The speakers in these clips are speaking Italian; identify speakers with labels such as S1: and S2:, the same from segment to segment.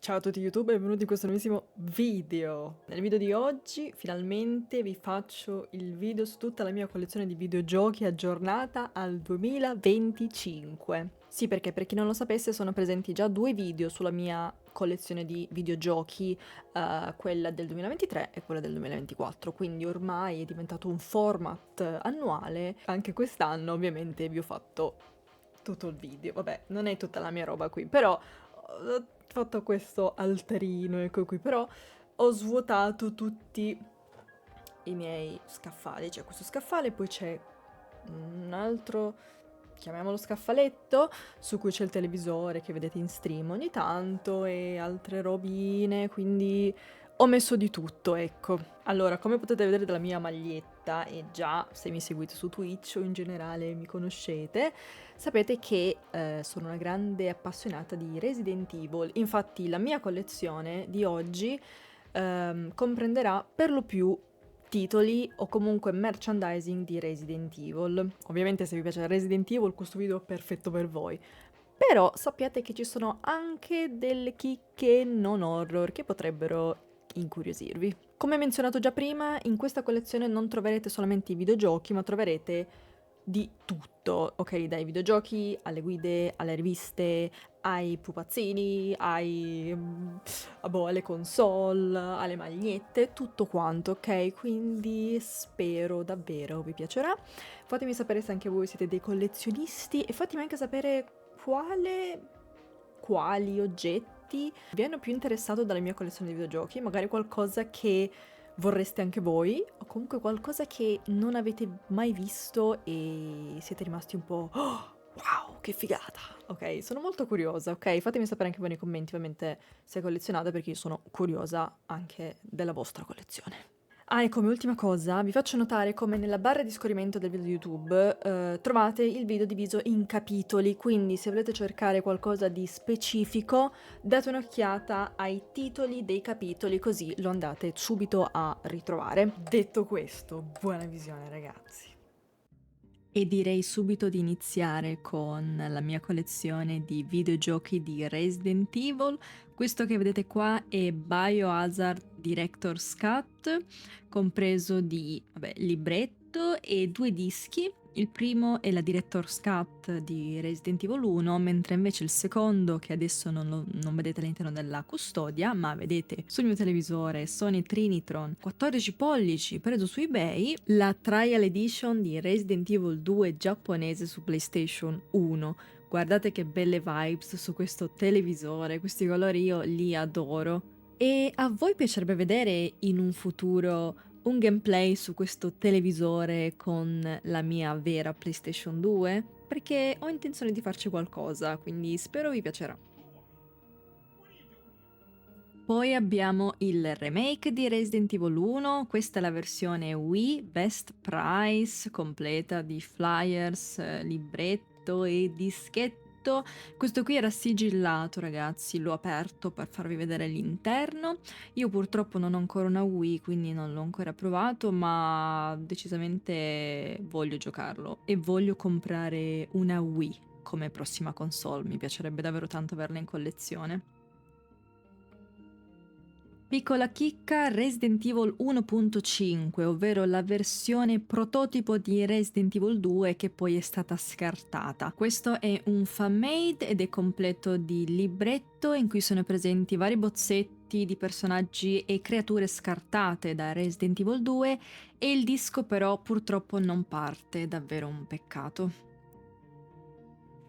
S1: Ciao a tutti YouTube e benvenuti in questo nuovissimo video. Nel video di oggi finalmente vi faccio il video su tutta la mia collezione di videogiochi aggiornata al 2025. Sì, perché per chi non lo sapesse sono presenti già due video sulla mia collezione di videogiochi, quella del 2023 e quella del 2024, quindi ormai è diventato un format annuale. Anche quest'anno ovviamente vi ho fatto tutto il video. Vabbè, non è tutta la mia roba qui, però ho fatto questo altarino, ecco qui, però ho svuotato tutti i miei scaffali. C'è questo scaffale, poi c'è un altro, chiamiamolo scaffaletto, su cui c'è il televisore che vedete in stream ogni tanto e altre robine, quindi ho messo di tutto, ecco. Allora, come potete vedere dalla mia maglietta, e già se mi seguite su Twitch o in generale mi conoscete, sapete che sono una grande appassionata di Resident Evil. Infatti la mia collezione di oggi comprenderà per lo più titoli o comunque merchandising di Resident Evil. Ovviamente se vi piace Resident Evil questo video è perfetto per voi. Però sappiate che ci sono anche delle chicche non horror che potrebbero incuriosirvi. Come menzionato già prima, in questa collezione non troverete solamente i videogiochi, ma troverete di tutto, ok? Dai videogiochi alle guide, alle riviste, ai pupazzini, alle console, alle magliette, tutto quanto, ok? Quindi spero davvero vi piacerà. Fatemi sapere se anche voi siete dei collezionisti e fatemi anche sapere quali oggetti vi hanno più interessato dalla mia collezione di videogiochi, magari qualcosa che vorreste anche voi, o comunque qualcosa che non avete mai visto e siete rimasti un po'... "Oh, wow, che figata! Ok, sono molto curiosa, ok? Fatemi sapere anche voi nei commenti, ovviamente, se collezionate, perché io sono curiosa anche della vostra collezione. Ah, e come ultima cosa, vi faccio notare come nella barra di scorrimento del video di YouTube trovate il video diviso in capitoli, quindi se volete cercare qualcosa di specifico, date un'occhiata ai titoli dei capitoli, così lo andate subito a ritrovare. Detto questo, buona visione ragazzi! E direi subito di iniziare con la mia collezione di videogiochi di Resident Evil. Questo che vedete qua è Biohazard Director's Cut, compreso di libretto e due dischi. Il primo è la Director's Cut di Resident Evil 1, mentre invece il secondo, che adesso non vedete all'interno della custodia, ma vedete sul mio televisore Sony Trinitron 14 pollici preso su eBay, la Trial Edition di Resident Evil 2 giapponese su PlayStation 1. Guardate che belle vibes su questo televisore, questi colori io li adoro. E a voi piacerebbe vedere in un futuro un gameplay su questo televisore con la mia vera PlayStation 2? Perché ho intenzione di farci qualcosa, quindi spero vi piacerà. Poi abbiamo il remake di Resident Evil 1, questa è la versione Wii, Best Price, completa di flyers, libretto e dischetto. Questo qui era sigillato ragazzi, l'ho aperto per farvi vedere l'interno. Io purtroppo non ho ancora una Wii, quindi non l'ho ancora provato, ma decisamente voglio giocarlo e voglio comprare una Wii come prossima console, mi piacerebbe davvero tanto averla in collezione. Piccola chicca, Resident Evil 1.5, ovvero la versione prototipo di Resident Evil 2 che poi è stata scartata. Questo è un fan-made ed è completo di libretto in cui sono presenti vari bozzetti di personaggi e creature scartate da Resident Evil 2 e il disco però purtroppo non parte, davvero un peccato.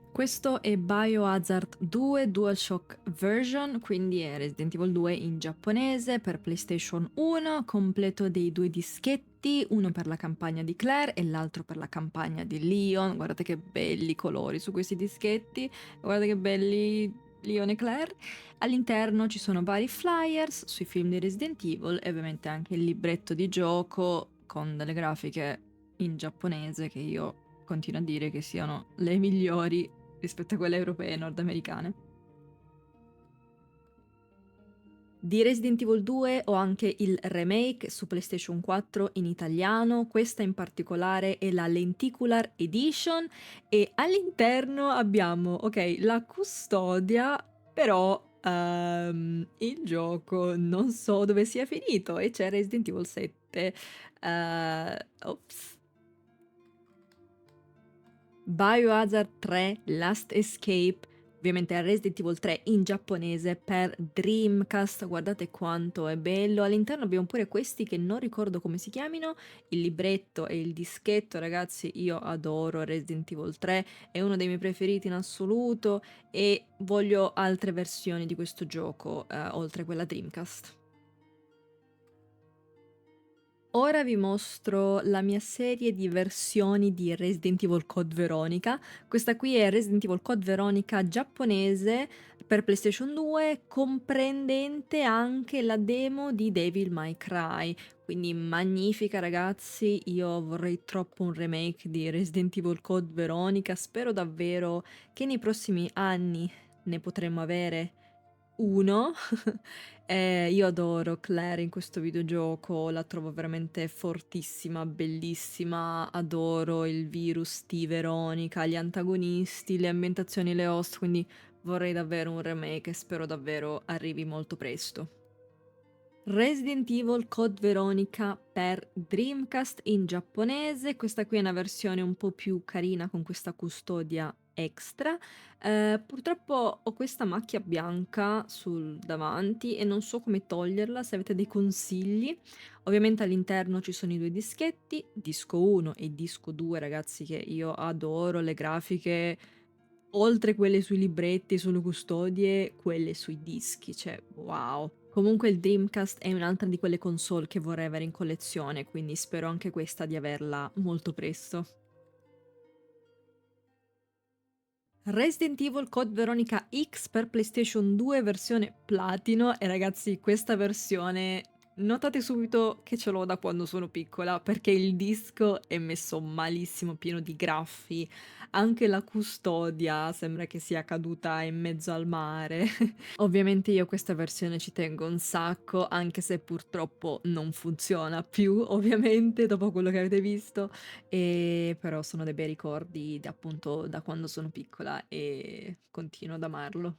S1: Questo è Biohazard 2 DualShock Version, quindi è Resident Evil 2 in giapponese per PlayStation 1, completo dei due dischetti, uno per la campagna di Claire e l'altro per la campagna di Leon. Guardate che belli colori su questi dischetti, guardate che belli Leon e Claire. All'interno ci sono vari flyers sui film di Resident Evil e ovviamente anche il libretto di gioco con delle grafiche in giapponese che io continuo a dire che siano le migliori rispetto a quelle europee e nordamericane. Di Resident Evil 2 ho anche il remake su PlayStation 4 in italiano, questa in particolare è la Lenticular Edition e all'interno abbiamo, ok, la custodia, però il gioco non so dove sia finito e c'è Resident Evil 7. Ops. Biohazard 3 Last Escape, ovviamente è Resident Evil 3 in giapponese per Dreamcast, guardate quanto è bello. All'interno abbiamo pure questi che non ricordo come si chiamino, il libretto e il dischetto, ragazzi, io adoro Resident Evil 3, è uno dei miei preferiti in assoluto e voglio altre versioni di questo gioco, oltre quella Dreamcast. Ora vi mostro la mia serie di versioni di Resident Evil Code Veronica. Questa qui è Resident Evil Code Veronica giapponese per PlayStation 2, comprendente anche la demo di Devil May Cry. Quindi magnifica, ragazzi, io vorrei troppo un remake di Resident Evil Code Veronica, spero davvero che nei prossimi anni ne potremo avere uno. Io adoro Claire in questo videogioco, la trovo veramente fortissima, bellissima, adoro il virus di Veronica, gli antagonisti, le ambientazioni, le host, quindi vorrei davvero un remake e spero davvero arrivi molto presto. Resident Evil Code Veronica per Dreamcast in giapponese, questa qui è una versione un po' più carina con questa custodia extra. Purtroppo ho questa macchia bianca sul davanti e non so come toglierla, se avete dei consigli. Ovviamente all'interno ci sono i due dischetti, disco 1 e disco 2, ragazzi, che io adoro le grafiche, oltre quelle sui libretti, sulle custodie, quelle sui dischi, cioè wow. Comunque il Dreamcast è un'altra di quelle console che vorrei avere in collezione, quindi spero anche questa di averla molto presto. Resident Evil Code Veronica X per PlayStation 2 versione Platino, e ragazzi, questa versione notate subito che ce l'ho da quando sono piccola, perché il disco è messo malissimo, pieno di graffi, anche la custodia sembra che sia caduta in mezzo al mare. Ovviamente io questa versione ci tengo un sacco, anche se purtroppo non funziona più, ovviamente, dopo quello che avete visto. Però sono dei bei ricordi appunto da quando sono piccola e continuo ad amarlo.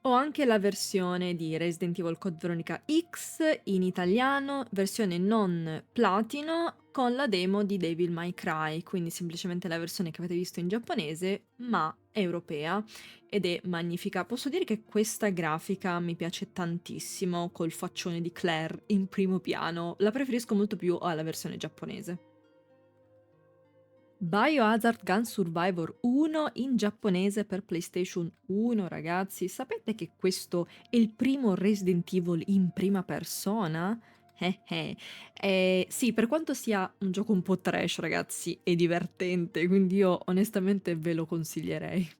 S1: Ho anche la versione di Resident Evil Code Veronica X in italiano, versione non platino, con la demo di Devil May Cry, quindi semplicemente la versione che avete visto in giapponese, ma europea, ed è magnifica. Posso dire che questa grafica mi piace tantissimo, col faccione di Claire in primo piano, la preferisco molto più alla versione giapponese. Biohazard Gun Survivor 1 in giapponese per PlayStation 1, ragazzi. Sapete che questo è il primo Resident Evil in prima persona? Sì, per quanto sia un gioco un po' trash, ragazzi, è divertente, quindi io onestamente ve lo consiglierei.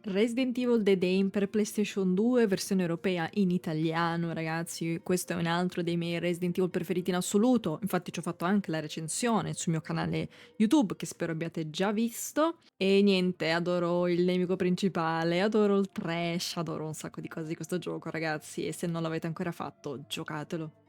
S1: Resident Evil The Dame per PlayStation 2, versione europea in italiano, ragazzi. Questo è un altro dei miei Resident Evil preferiti in assoluto. Infatti ci ho fatto anche la recensione sul mio canale YouTube, che spero abbiate già visto. E niente, adoro il nemico principale, adoro il trash, adoro un sacco di cose di questo gioco, ragazzi. E se non l'avete ancora fatto, giocatelo.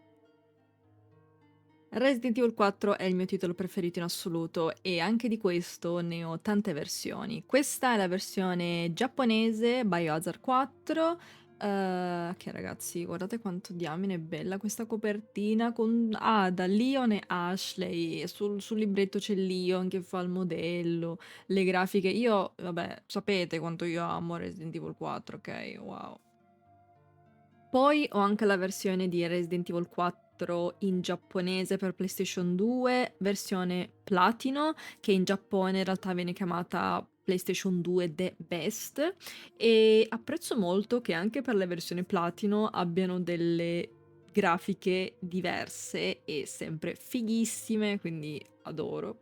S1: Resident Evil 4 è il mio titolo preferito in assoluto e anche di questo ne ho tante versioni. Questa è la versione giapponese Biohazard 4, che ragazzi, guardate quanto diamine è bella questa copertina con Ada, Leon e Ashley, e sul libretto c'è Leon che fa il modello, le grafiche. Io, vabbè, sapete quanto io amo Resident Evil 4, ok? Wow. Poi ho anche la versione di Resident Evil 4 in giapponese per PlayStation 2, versione Platino, che in Giappone in realtà viene chiamata PlayStation 2 The Best, e apprezzo molto che anche per le versioni Platino abbiano delle grafiche diverse e sempre fighissime, quindi adoro.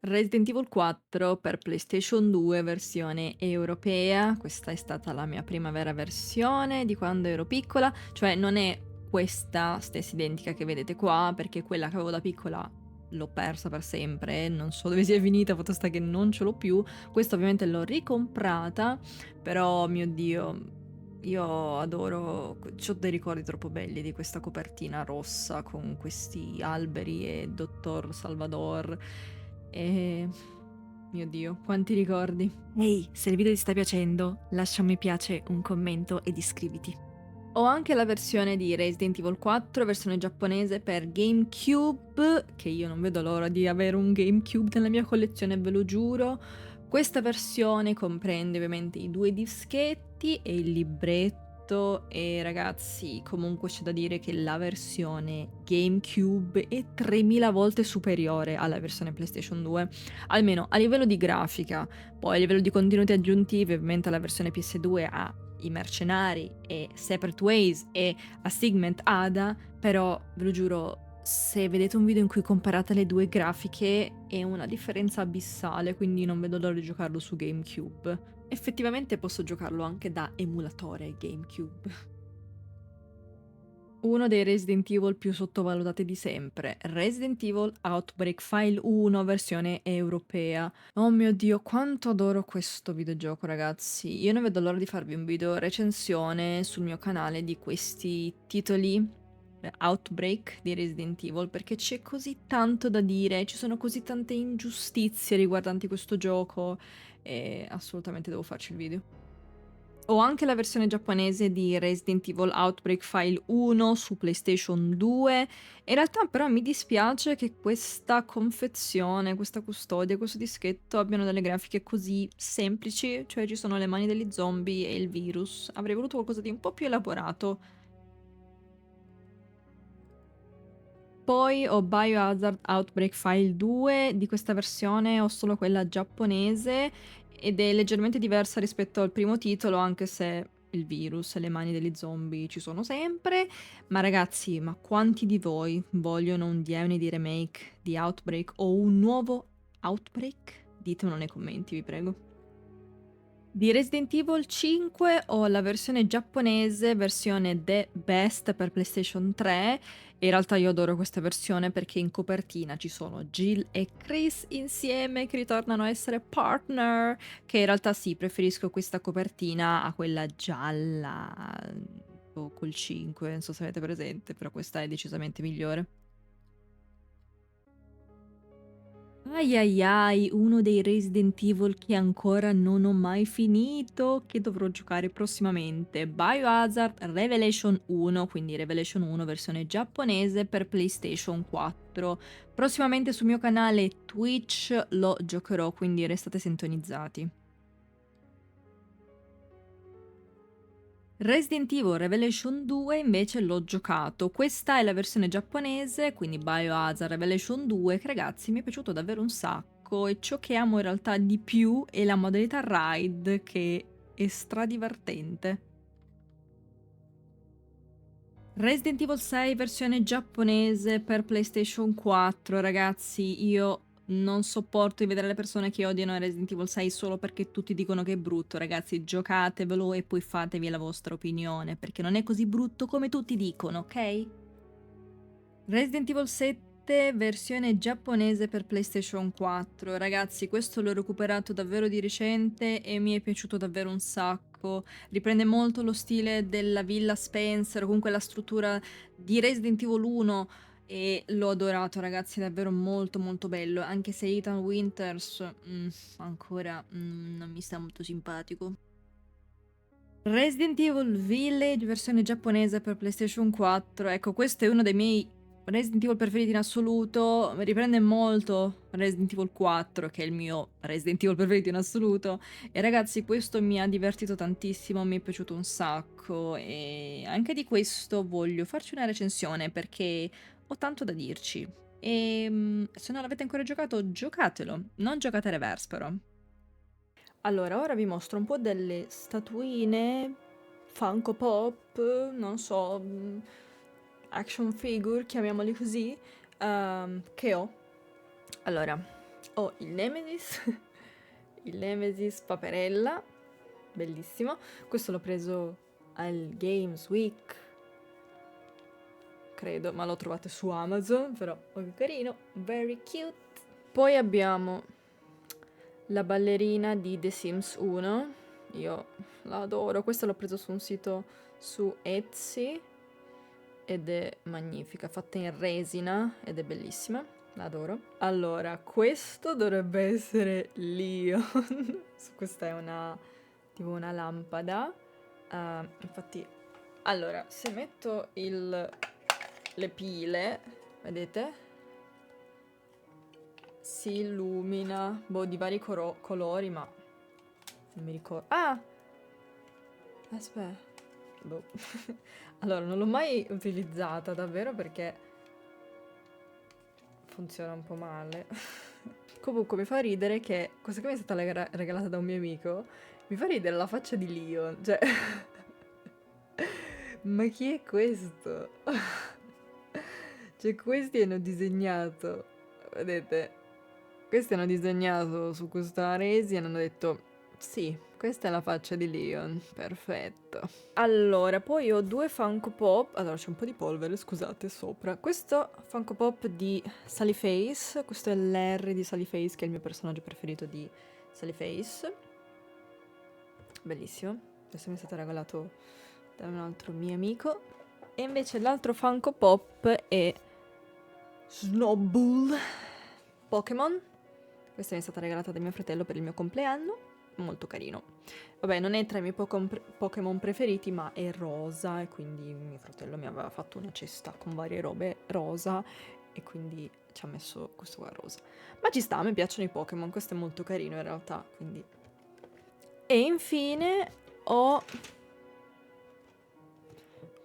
S1: Resident Evil 4 per PlayStation 2 versione europea, questa è stata la mia prima vera versione di quando ero piccola, cioè non è questa stessa identica che vedete qua, perché quella che avevo da piccola l'ho persa per sempre, non so dove sia finita, fatto sta che non ce l'ho più. Questa ovviamente l'ho ricomprata, però mio Dio, Io adoro, c'ho dei ricordi troppo belli di questa copertina rossa con questi alberi e Dottor Salvador e... Mio Dio, quanti ricordi. Ehi, se il video ti sta piacendo, lascia un mi piace, un commento ed iscriviti. Ho anche la versione di Resident Evil 4, versione giapponese per GameCube, che io non vedo l'ora di avere un GameCube nella mia collezione, ve lo giuro. Questa versione comprende ovviamente i 2 dischetti e il libretto e ragazzi, comunque c'è da dire che la versione GameCube è 3000 volte superiore alla versione PlayStation 2, almeno a livello di grafica. Poi a livello di contenuti aggiuntivi, ovviamente la versione PS2 ha i mercenari e Separate Ways e Assignment Ada, però ve lo giuro, se vedete un video in cui comparate le due grafiche è una differenza abissale, quindi non vedo l'ora di giocarlo su GameCube. Effettivamente posso giocarlo anche da emulatore GameCube. Uno dei Resident Evil più sottovalutati di sempre, Resident Evil Outbreak File 1 versione europea. Oh mio Dio, quanto adoro questo videogioco, ragazzi. Io non vedo l'ora di farvi un video recensione sul mio canale di questi titoli Outbreak di Resident Evil, perché c'è così tanto da dire, ci sono così tante ingiustizie riguardanti questo gioco e assolutamente devo farci il video. Ho anche la versione giapponese di Resident Evil Outbreak File 1 su PlayStation 2. In realtà però mi dispiace che questa confezione, questa custodia, questo dischetto abbiano delle grafiche così semplici, cioè ci sono le mani degli zombie e il virus. Avrei voluto qualcosa di un po' più elaborato. Poi ho Biohazard Outbreak File 2, di questa versione ho solo quella giapponese ed è leggermente diversa rispetto al primo titolo, anche se il virus e le mani degli zombie ci sono sempre. Ma ragazzi, ma quanti di voi vogliono un diamine di remake di Outbreak o un nuovo Outbreak? Ditemelo nei commenti, vi prego. Di Resident Evil 5 ho la versione giapponese, versione The Best per PlayStation 3. In realtà io adoro questa versione perché in copertina ci sono Jill e Chris insieme che ritornano a essere partner, che in realtà sì, preferisco questa copertina a quella gialla col 5, non so se avete presente, però questa è decisamente migliore. Ai ai ai, uno dei Resident Evil che ancora non ho mai finito, che dovrò giocare prossimamente. Biohazard Revelation 1, quindi Revelation 1 versione giapponese per PlayStation 4. Prossimamente sul mio canale Twitch lo giocherò, quindi restate sintonizzati. Resident Evil Revelation 2 invece l'ho giocato, questa è la versione giapponese, quindi Biohazard Revelation 2, che ragazzi mi è piaciuto davvero un sacco e ciò che amo in realtà di più è la modalità ride che è stradivertente. Resident Evil 6 versione giapponese per PlayStation 4, ragazzi, io non sopporto di vedere le persone che odiano Resident Evil 6 solo perché tutti dicono che è brutto, ragazzi, giocatevelo e poi fatevi la vostra opinione, perché non è così brutto come tutti dicono, ok? Resident Evil 7 versione giapponese per PlayStation 4, ragazzi, questo l'ho recuperato davvero di recente e mi è piaciuto davvero un sacco. Riprende molto lo stile della Villa Spencer, comunque la struttura di Resident Evil 1 e l'ho adorato, ragazzi, è davvero molto molto bello, anche se Ethan Winters ancora non mi sta molto simpatico. Resident Evil Village versione giapponese per PlayStation 4, ecco, questo è uno dei miei Resident Evil preferiti in assoluto, riprende molto Resident Evil 4, che è il mio Resident Evil preferito in assoluto, e ragazzi questo mi ha divertito tantissimo, mi è piaciuto un sacco, e anche di questo voglio farci una recensione, perché ho tanto da dirci. E se non l'avete ancora giocato, giocatelo, non giocate reverse però. Allora, ora vi mostro un po' delle statuine, Funko Pop, non so, action figure, chiamiamoli così, che ho. Allora, ho il Nemesis, il Nemesis Paperella, bellissimo. Questo l'ho preso al Games Week, credo, ma l'ho trovato su Amazon, però che carino, very cute. Poi abbiamo la ballerina di The Sims 1, io la adoro. Questa l'ho presa su un sito su Etsy ed è magnifica, fatta in resina ed è bellissima, la adoro. Allora, questo dovrebbe essere Leon. Questa è tipo una lampada. Infatti, allora, se metto le pile, vedete? Si illumina, boh, di vari colori, ma non mi ricordo. Ah! Aspetta. Boh. Allora, non l'ho mai utilizzata davvero perché funziona un po' male. Comunque mi fa ridere che questa qui mi è stata regalata da un mio amico. Mi fa ridere la faccia di Leon. Cioè, ma chi è questo? Cioè, questi hanno disegnato, vedete? Questi hanno disegnato su questa resina e hanno detto, sì, questa è la faccia di Leon, perfetto. Allora, poi ho due Funko Pop, allora c'è un po' di polvere, scusate, sopra. Questo Funko Pop di Sally Face, questo è l'Harry di Sally Face, che è il mio personaggio preferito di Sally Face. Bellissimo, questo mi è stato regalato da un altro mio amico. E invece l'altro Funko Pop è Snowball Pokémon. Questa mi è stata regalata da mio fratello per il mio compleanno, molto carino. Vabbè, non è tra i miei Pokémon preferiti, ma è rosa e quindi mio fratello mi aveva fatto una cesta con varie robe rosa e quindi ci ha messo questo qua rosa. Ma ci sta, mi piacciono i Pokémon, questo è molto carino in realtà, quindi. E infine ho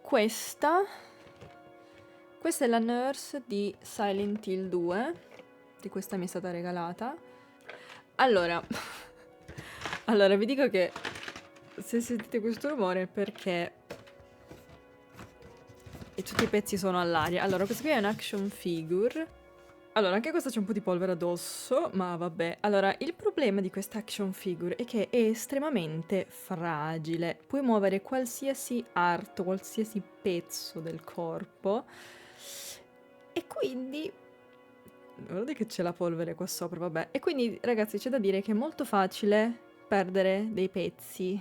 S1: questa. Questa è la Nurse di Silent Hill 2, di questa mi è stata regalata. Allora, allora vi dico che se sentite questo rumore è perché tutti i pezzi sono all'aria. Allora, questa qui è un action figure. Allora, anche questa c'è un po' di polvere addosso, ma vabbè. Allora, il problema di questa action figure è che è estremamente fragile. Puoi muovere qualsiasi arto, qualsiasi pezzo del corpo. E quindi guardate che c'è la polvere qua sopra, vabbè. E quindi, ragazzi, c'è da dire che è molto facile perdere dei pezzi.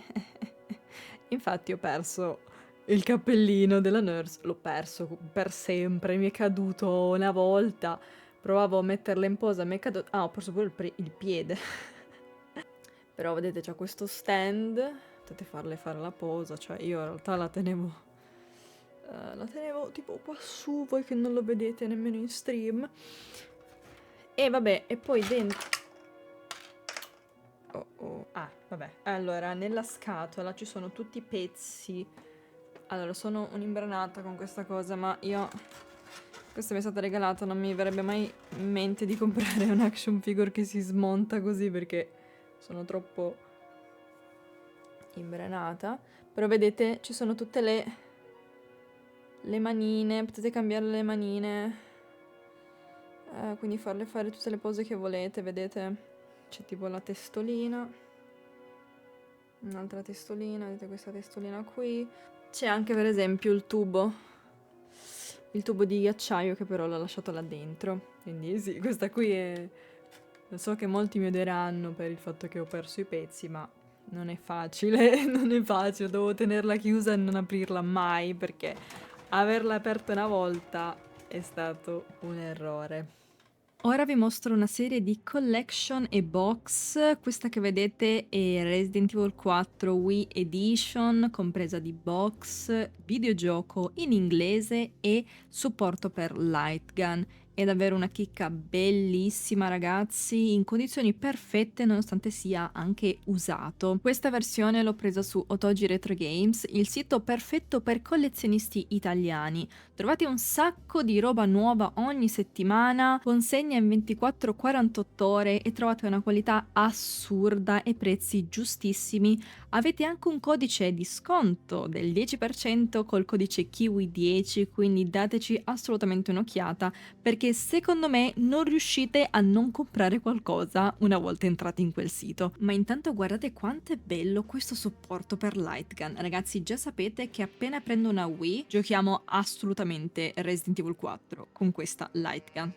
S1: Infatti ho perso il cappellino della nurse, l'ho perso per sempre, mi è caduto una volta. Provavo a metterla in posa, mi è caduto. Ah, ho perso pure il piede. Però vedete, c'è questo stand, potete farle fare la posa, cioè io in realtà la tenevo tipo qua su, voi che non lo vedete nemmeno in stream. E vabbè, e poi dentro... Ah, vabbè. Allora, nella scatola ci sono tutti i pezzi. Allora, sono un'imbranata con questa cosa, ma io... Questa mi è stata regalata, non mi verrebbe mai in mente di comprare un action figure che si smonta così perché sono troppo imbranata. Però vedete, ci sono tutte le manine, potete cambiare le manine. Quindi farle fare tutte le pose che volete, vedete? C'è tipo la testolina. Un'altra testolina, vedete questa testolina qui. C'è anche per esempio il tubo di ghiacciaio che però l'ho lasciato là dentro. Quindi sì, questa qui è... Lo so che molti mi odieranno per il fatto che ho perso i pezzi, ma non è facile, non è facile. Devo tenerla chiusa e non aprirla mai perché averla aperta una volta è stato un errore. Ora vi mostro una serie di collection e box. Questa che vedete è Resident Evil 4 Wii Edition, compresa di box, videogioco in inglese e supporto per light gun. È davvero una chicca bellissima, ragazzi, in condizioni perfette nonostante sia anche usato. Questa versione l'ho presa su Otogi Retro Games, il sito perfetto per collezionisti italiani. Trovate un sacco di roba nuova ogni settimana, consegna in 24-48 ore e trovate una qualità assurda e prezzi giustissimi. Avete anche un codice di sconto del 10% col codice KIWI10, quindi dateci assolutamente un'occhiata perché secondo me non riuscite a non comprare qualcosa una volta entrati in quel sito. Ma intanto guardate quanto è bello questo supporto per light gun. Ragazzi, già sapete che appena prendo una Wii giochiamo assolutamente Resident Evil 4 con questa light gun.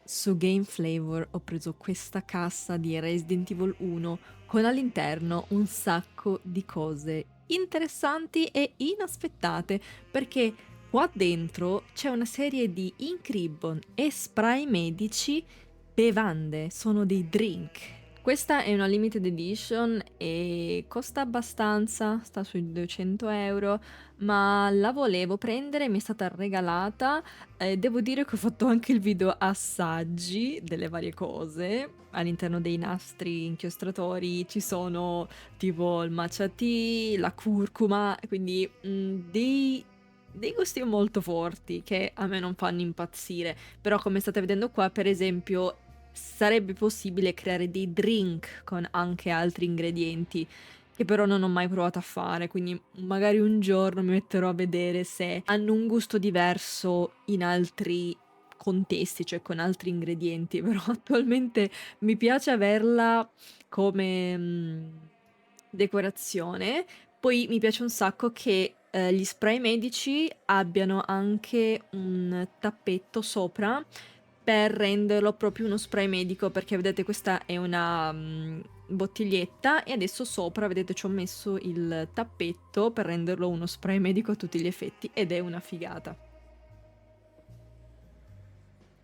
S1: Su Game Flavor ho preso questa cassa di Resident Evil 1 con all'interno un sacco di cose interessanti e inaspettate, perché qua dentro c'è una serie di ink ribbon e spray medici, bevande, sono dei drink. Questa è una limited edition e costa abbastanza, sta sui 200 €, ma la volevo prendere, mi è stata regalata. Devo dire che ho fatto anche il video assaggi delle varie cose. All'interno dei nastri inchiostratori ci sono tipo il matcha tea, la curcuma, quindi dei gusti molto forti che a me non fanno impazzire. Però come state vedendo qua, per esempio, sarebbe possibile creare dei drink con anche altri ingredienti che però non ho mai provato a fare, quindi magari un giorno mi metterò a vedere se hanno un gusto diverso in altri contesti, cioè con altri ingredienti, però attualmente mi piace averla come decorazione. Poi mi piace un sacco che gli spray medici abbiano anche un tappetto sopra per renderlo proprio uno spray medico, perché vedete questa è una bottiglietta e adesso sopra, vedete, ci ho messo il tappetto per renderlo uno spray medico a tutti gli effetti ed è una figata.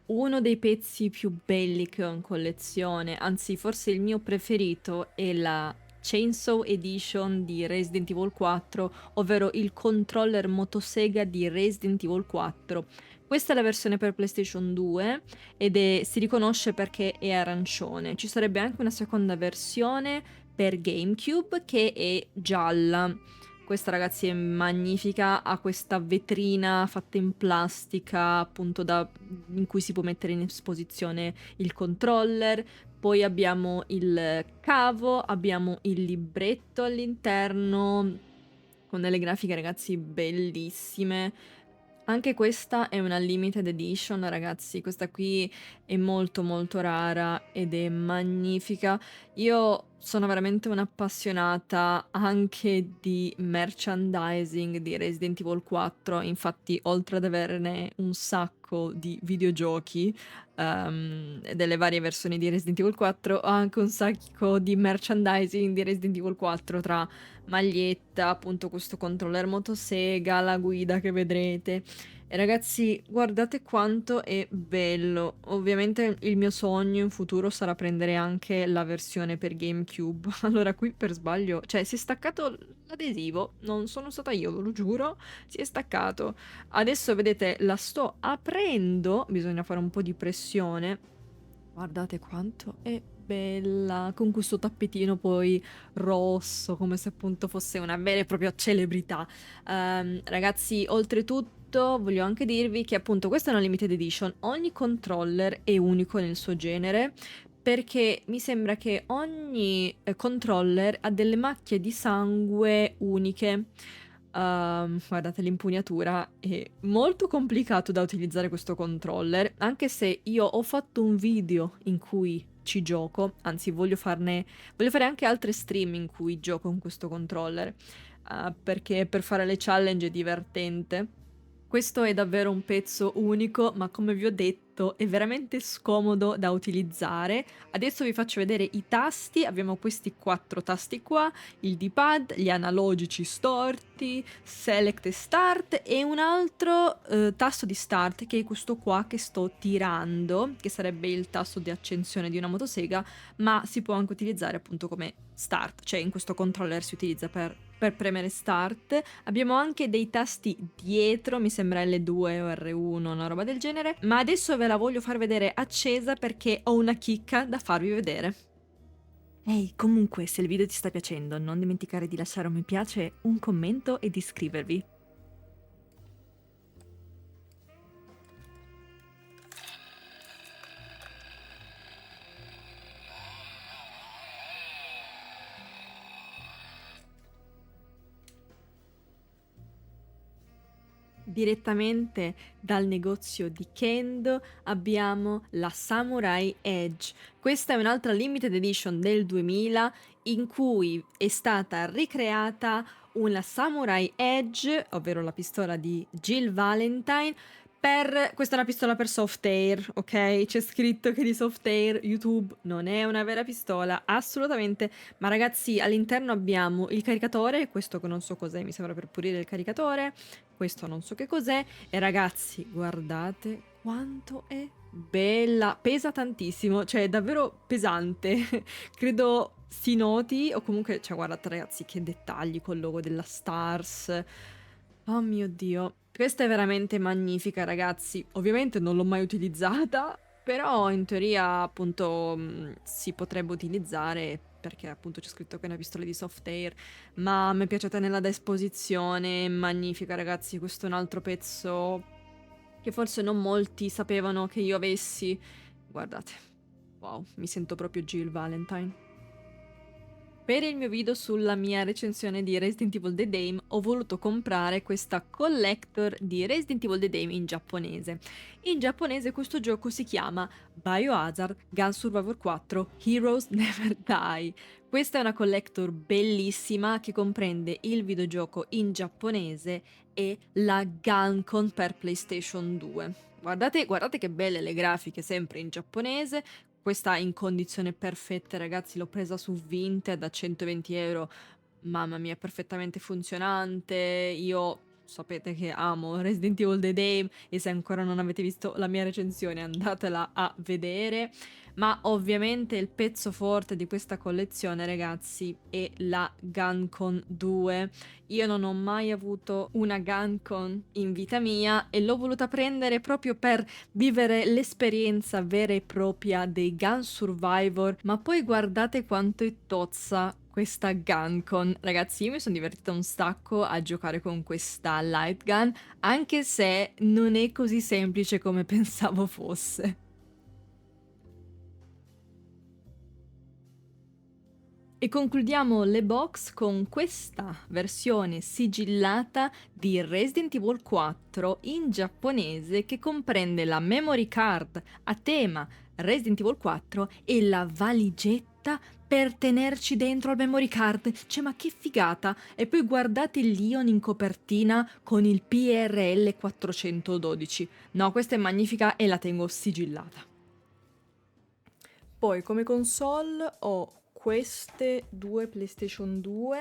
S1: Uno dei pezzi più belli che ho in collezione, anzi forse il mio preferito, è la Chainsaw Edition di Resident Evil 4, ovvero il controller motosega di Resident Evil 4. Questa è la versione per PlayStation 2 ed si riconosce perché è arancione. Ci sarebbe anche una seconda versione per GameCube che è gialla. Questa, ragazzi, è magnifica, ha questa vetrina fatta in plastica, appunto, in cui si può mettere in esposizione il controller. Poi abbiamo il cavo, abbiamo il libretto all'interno, con delle grafiche, ragazzi, bellissime. Anche questa è una limited edition, ragazzi, questa qui è molto molto rara ed è magnifica. Io sono veramente un'appassionata anche di merchandising di Resident Evil 4, infatti oltre ad averne un sacco di videogiochi, delle varie versioni di Resident Evil 4, ho anche un sacco di merchandising di Resident Evil 4 tra maglietta, appunto questo controller motosega, la guida che vedrete. E ragazzi, guardate quanto è bello. Ovviamente il mio sogno in futuro sarà prendere anche la versione per GameCube. Allora, qui per sbaglio, cioè si è staccato l'adesivo, non sono stata io, ve lo giuro, si è staccato. Adesso vedete, la sto aprendo, bisogna fare un po' di pressione. Guardate quanto è bella, con questo tappetino poi rosso, come se appunto fosse una vera e propria celebrità. Ragazzi, oltretutto voglio anche dirvi che appunto questa è una limited edition, ogni controller è unico nel suo genere, perché mi sembra che ogni controller ha delle macchie di sangue uniche. Guardate l'impugnatura, è molto complicato da utilizzare questo controller, anche se io ho fatto un video in cui ci gioco, anzi voglio fare anche altre stream in cui gioco con questo controller, perché per fare le challenge è divertente. Questo è davvero un pezzo unico, ma come vi ho detto è veramente scomodo da utilizzare. Adesso vi faccio vedere i tasti, abbiamo questi 4 tasti qua, il D-pad, gli analogici storti, select e start e un altro tasto di start che è questo qua che sto tirando, che sarebbe il tasto di accensione di una motosega, ma si può anche utilizzare appunto come start, cioè in questo controller si utilizza per premere start. Abbiamo anche dei tasti dietro, mi sembra L2 o R1, una roba del genere, ma adesso ve la voglio far vedere accesa perché ho una chicca da farvi vedere. Ehi, comunque, se il video ti sta piacendo, non dimenticare di lasciare un mi piace, un commento e di iscrivervi. Direttamente dal negozio di Kendo abbiamo la Samurai Edge. Questa è un'altra limited edition del 2000 in cui è stata ricreata una Samurai Edge, ovvero la pistola di Jill Valentine, Questa è una pistola per soft air, ok? C'è scritto che di soft air YouTube non è una vera pistola, assolutamente. Ma ragazzi, all'interno abbiamo il caricatore, questo che non so cos'è, mi sembra per pulire il caricatore, questo non so che cos'è. E ragazzi, guardate quanto è bella, pesa tantissimo, cioè è davvero pesante. Credo si noti, o comunque, cioè guardate ragazzi che dettagli col logo della Stars. Oh mio Dio, questa è veramente magnifica ragazzi. Ovviamente non l'ho mai utilizzata, però in teoria appunto si potrebbe utilizzare perché appunto c'è scritto che è una pistola di soft air, ma mi è piaciuta nella da esposizione, magnifica ragazzi. Questo è un altro pezzo che forse non molti sapevano che io avessi. Guardate, wow, mi sento proprio Jill Valentine. Per il mio video sulla mia recensione di Resident Evil The Dame ho voluto comprare questa collector di Resident Evil The Dame in giapponese. In giapponese questo gioco si chiama Biohazard Gun Survivor 4 Heroes Never Die. Questa è una collector bellissima che comprende il videogioco in giapponese e la Guncon per PlayStation 2. Guardate che belle le grafiche sempre in giapponese. Questa in condizione perfette, ragazzi, l'ho presa su Vinted a 120 euro. Mamma mia, perfettamente funzionante. Io sapete che amo Resident Evil The Dame e se ancora non avete visto la mia recensione andatela a vedere. Ma ovviamente il pezzo forte di questa collezione, ragazzi, è la Guncon 2. Io non ho mai avuto una Guncon in vita mia e l'ho voluta prendere proprio per vivere l'esperienza vera e propria dei Gun Survivor, ma poi guardate quanto è tozza questa Guncon. Ragazzi, io mi sono divertita un sacco a giocare con questa light gun, anche se non è così semplice come pensavo fosse. E concludiamo le box con questa versione sigillata di Resident Evil 4 in giapponese che comprende la memory card a tema Resident Evil 4 e la valigetta per tenerci dentro al memory card. Cioè, ma che figata! E poi guardate il Leon in copertina con il PRL 412. No, questa è magnifica e la tengo sigillata. Poi come console ho queste due PlayStation 2,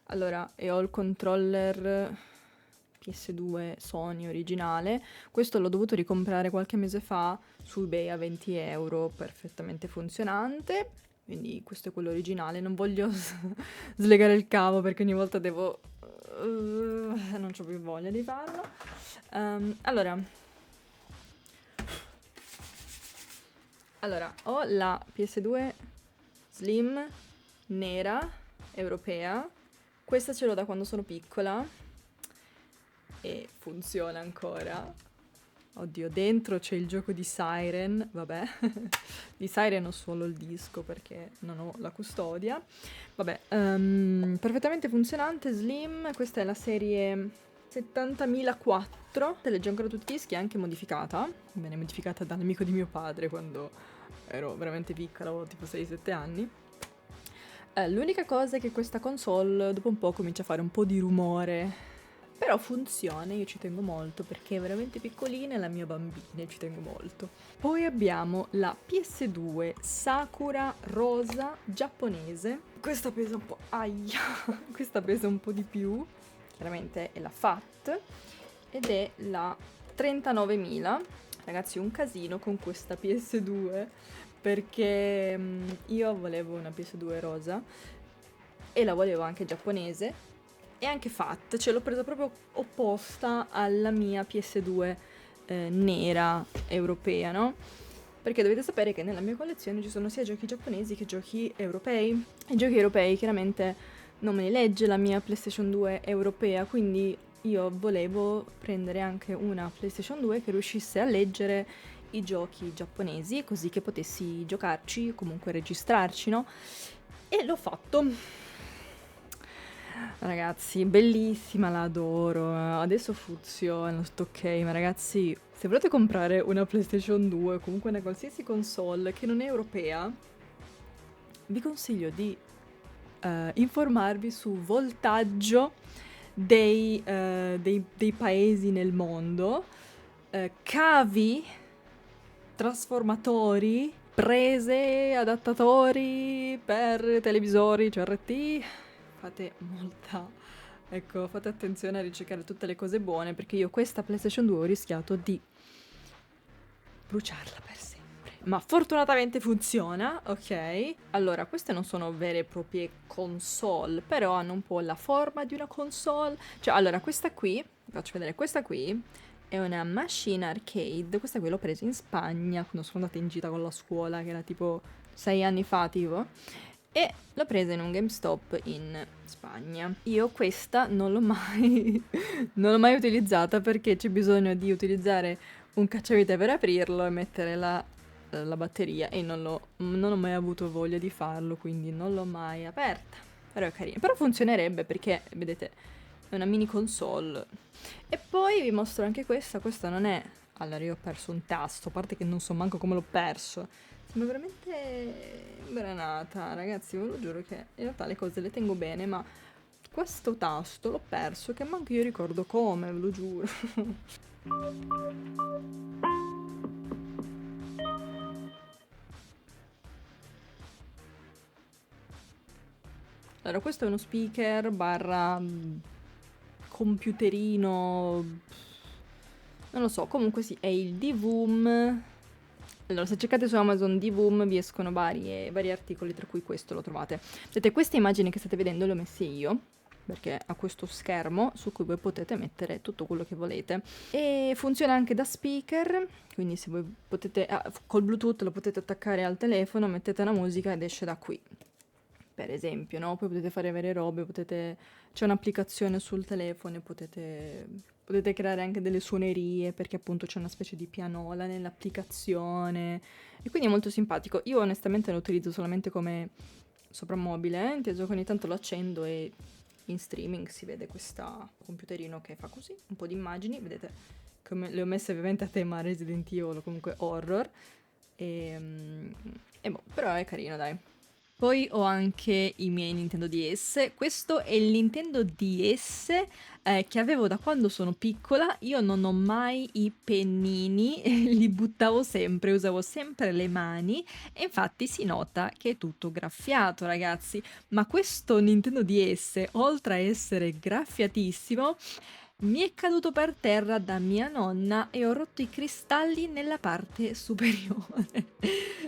S1: allora, e ho il controller PS2 Sony originale. Questo l'ho dovuto ricomprare qualche mese fa su eBay a 20 euro, perfettamente funzionante. Quindi questo è quello originale, non voglio slegare il cavo perché ogni volta devo... non ho più voglia di farlo. Allora, ho la PS2 Slim nera europea. Questa ce l'ho da quando sono piccola e funziona ancora. Oddio, dentro c'è il gioco di Siren, vabbè. Di Siren ho solo il disco perché non ho la custodia. Vabbè, perfettamente funzionante, Slim. Questa è la serie 70.004. Legge ancora tutti i dischi, è anche modificata. Viene modificata dall'amico di mio padre quando ero veramente piccola, avevo tipo 6-7 anni. L'unica cosa è che questa console dopo un po' comincia a fare un po' di rumore. Però funziona, io ci tengo molto perché è veramente piccolina e la mia bambina, ci tengo molto. Poi abbiamo la PS2 Sakura rosa giapponese. Questa pesa un po', aia, questa pesa un po' di più. Chiaramente è la FAT ed è la 39.000. Ragazzi, un casino con questa PS2 perché io volevo una PS2 rosa e la volevo anche giapponese e anche FAT, ce l'ho presa proprio opposta alla mia PS2 nera europea, no? Perché dovete sapere che nella mia collezione ci sono sia giochi giapponesi che giochi europei. I giochi europei chiaramente non me li legge la mia PlayStation 2 europea, quindi io volevo prendere anche una PlayStation 2 che riuscisse a leggere i giochi giapponesi, così che potessi giocarci, comunque registrarci, no? E l'ho fatto. Ragazzi, bellissima, la adoro. Adesso funziona, tutto ok, ma ragazzi, se volete comprare una PlayStation 2 o comunque una qualsiasi console che non è europea, vi consiglio di informarvi su voltaggio dei paesi nel mondo, cavi, trasformatori, prese, adattatori per televisori CRT. Fate attenzione a ricercare tutte le cose buone, perché io questa PlayStation 2 ho rischiato di bruciarla per sempre. Ma fortunatamente funziona, ok? Allora, queste non sono vere e proprie console, però hanno un po' la forma di una console. Cioè, allora, questa qui, vi faccio vedere, questa qui è una machine arcade. Questa qui l'ho presa in Spagna, quando sono andata in gita con la scuola, che era tipo 6 anni fa, tipo. E l'ho presa in un GameStop in Spagna. Io questa non l'ho mai, non l'ho mai utilizzata perché c'è bisogno di utilizzare un cacciavite per aprirlo e mettere la batteria e non ho mai avuto voglia di farlo, quindi non l'ho mai aperta. Però è carina. Però funzionerebbe perché, vedete, è una mini console. E poi vi mostro anche questa non è... Allora, io ho perso un tasto, a parte che non so manco come l'ho perso. Sembra veramente granata, ragazzi, ve lo giuro che in realtà le cose le tengo bene, ma questo tasto l'ho perso, che manco io ricordo come, ve lo giuro. Allora, questo è uno speaker barra computerino, non lo so, comunque sì, è il DVOOM. Allora, se cercate su Amazon DVOOM vi escono vari articoli, tra cui questo lo trovate. Vedete, queste immagini che state vedendo le ho messe io, perché ha questo schermo su cui voi potete mettere tutto quello che volete. E funziona anche da speaker, quindi se voi potete, col Bluetooth lo potete attaccare al telefono, mettete la musica ed esce da qui. Per esempio, no? Poi potete fare varie robe, c'è un'applicazione sul telefono e potete creare anche delle suonerie perché appunto c'è una specie di pianola nell'applicazione e quindi è molto simpatico. Io onestamente lo utilizzo solamente come soprammobile, inteso che ogni tanto lo accendo e in streaming si vede questo computerino che fa così, un po' di immagini, vedete come le ho messe ovviamente a tema Resident Evil o comunque horror e boh, però è carino dai. Poi ho anche i miei Nintendo DS. Questo è il Nintendo DS che avevo da quando sono piccola. Io non ho mai i pennini, li buttavo sempre, usavo sempre le mani e infatti si nota che è tutto graffiato, ragazzi. Ma questo Nintendo DS, oltre a essere graffiatissimo, mi è caduto per terra da mia nonna e ho rotto i cristalli nella parte superiore.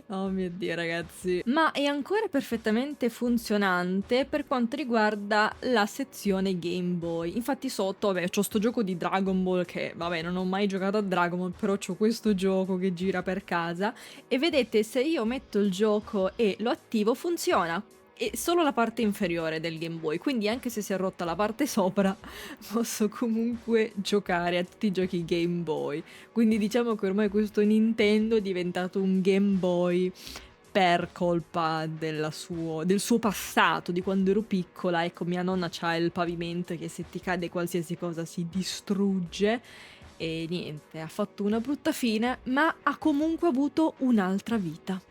S1: Oh mio Dio, ragazzi. Ma è ancora perfettamente funzionante per quanto riguarda la sezione Game Boy. Infatti sotto, vabbè, c'ho sto gioco di Dragon Ball che, vabbè, non ho mai giocato a Dragon Ball, però c'ho questo gioco che gira per casa e vedete, se io metto il gioco e lo attivo, funziona. È solo la parte inferiore del Game Boy, quindi anche se si è rotta la parte sopra, posso comunque giocare a tutti i giochi Game Boy. Quindi diciamo che ormai questo Nintendo è diventato un Game Boy per colpa del suo passato, di quando ero piccola. Ecco, mia nonna c'ha il pavimento che se ti cade qualsiasi cosa si distrugge. E niente, ha fatto una brutta fine, ma ha comunque avuto un'altra vita.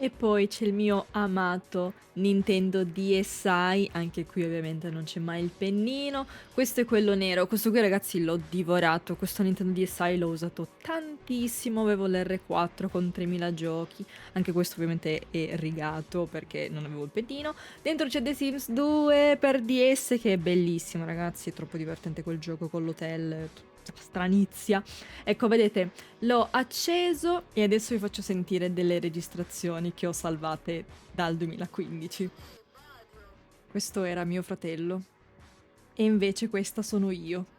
S1: E poi c'è il mio amato Nintendo DSi, anche qui ovviamente non c'è mai il pennino. Questo è quello nero, questo qui ragazzi l'ho divorato, questo Nintendo DSi l'ho usato tantissimo, avevo l'R4 con 3000 giochi, anche questo ovviamente è rigato perché non avevo il pennino. Dentro c'è The Sims 2 per DS che è bellissimo ragazzi, è troppo divertente quel gioco con l'hotel, stranizia. Ecco, vedete, l'ho acceso e adesso vi faccio sentire delle registrazioni che ho salvate dal 2015. Questo era mio fratello e invece questa sono io.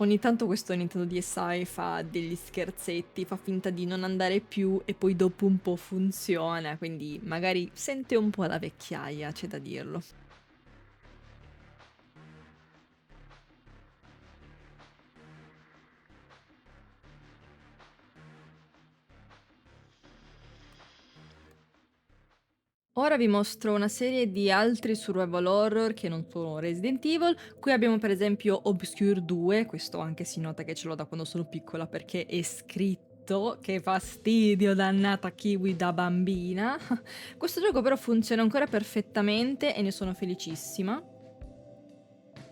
S1: Ogni tanto questo Nintendo DSi fa degli scherzetti, fa finta di non andare più e poi dopo un po' funziona, quindi magari sente un po' la vecchiaia, c'è da dirlo. Ora vi mostro una serie di altri survival horror che non sono Resident Evil. Qui abbiamo per esempio Obscure 2, questo anche si nota che ce l'ho da quando sono piccola perché è scritto che fastidio, dannata kiwi da bambina. Questo gioco però funziona ancora perfettamente e ne sono felicissima.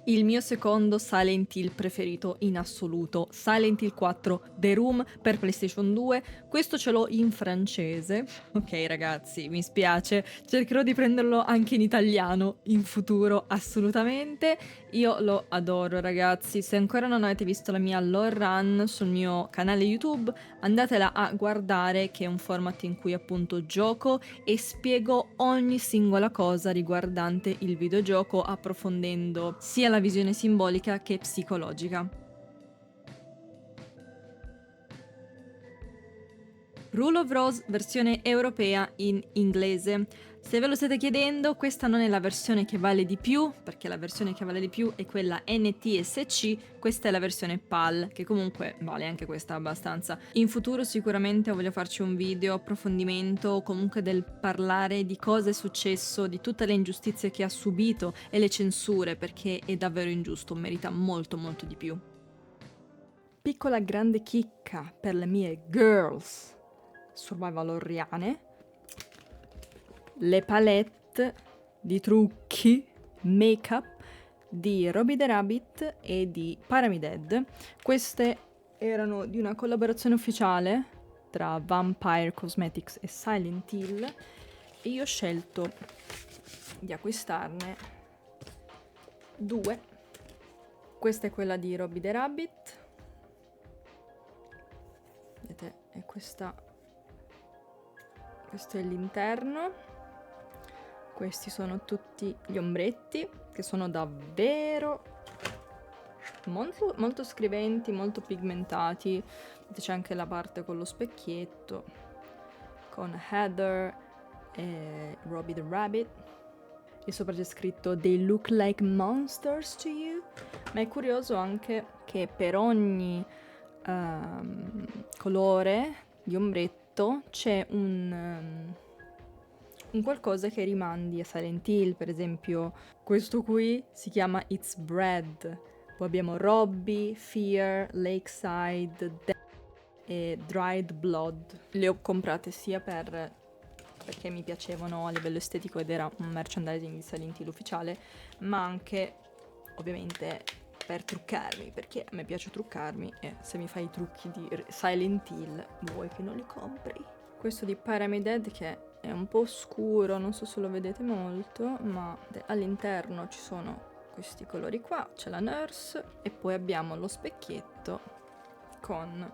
S1: Il mio secondo Silent Hill preferito in assoluto, Silent Hill 4 The Room per PlayStation 2. Questo ce l'ho in francese. Ok ragazzi, mi spiace, cercherò di prenderlo anche in italiano in futuro, assolutamente. Io lo adoro ragazzi, se ancora non avete visto la mia lore run sul mio canale YouTube, andatela a guardare, che è un format in cui appunto gioco e spiego ogni singola cosa riguardante il videogioco, approfondendo sia la visione simbolica che psicologica. Rule of Rose versione europea in inglese. Se ve lo state chiedendo, questa non è la versione che vale di più, perché la versione che vale di più è quella NTSC, questa è la versione PAL, che comunque vale anche questa abbastanza. In futuro sicuramente voglio farci un video approfondimento, comunque del parlare di cosa è successo, di tutte le ingiustizie che ha subito e le censure, perché è davvero ingiusto, merita molto molto di più. Piccola grande chicca per le mie girls survival horriane, le palette di trucchi, make-up di Robbie the Rabbit e di Pyramid. Queste erano di una collaborazione ufficiale tra Vampire Cosmetics e Silent Hill e io ho scelto di acquistarne due. Questa è quella di Robbie the Rabbit, vedete, è questa. Questo è l'interno. Questi sono tutti gli ombretti, che sono davvero molto, molto scriventi, molto pigmentati. C'è anche la parte con lo specchietto, con Heather e Robbie the Rabbit. E sopra c'è scritto "They look like monsters to you". Ma è curioso anche che per ogni colore di ombretto c'è un qualcosa che rimandi a Silent Hill. Per esempio questo qui si chiama It's Bread, poi abbiamo Robbie, Fear, Lakeside, e Dried Blood. Le ho comprate sia perché mi piacevano a livello estetico ed era un merchandising di Silent Hill ufficiale, ma anche ovviamente per truccarmi, perché a me piace truccarmi e se mi fai i trucchi di Silent Hill vuoi che non li compri. Questo di Pyramid che è un po' scuro, non so se lo vedete molto, ma all'interno ci sono questi colori qua, c'è la nurse e poi abbiamo lo specchietto con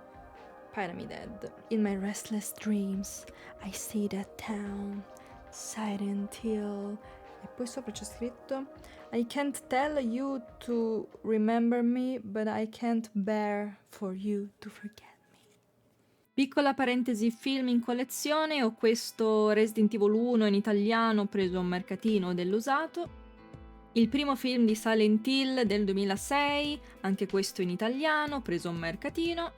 S1: Pyramid. In my restless dreams I see that town, Silent Hill. E poi sopra c'è scritto I can't tell you to remember me, but I can't bear for you to forget. Piccola parentesi film in collezione, ho questo Resident Evil 1 in italiano preso a un mercatino dell'usato, il primo film di Silent Hill del 2006, anche questo in italiano preso a un mercatino,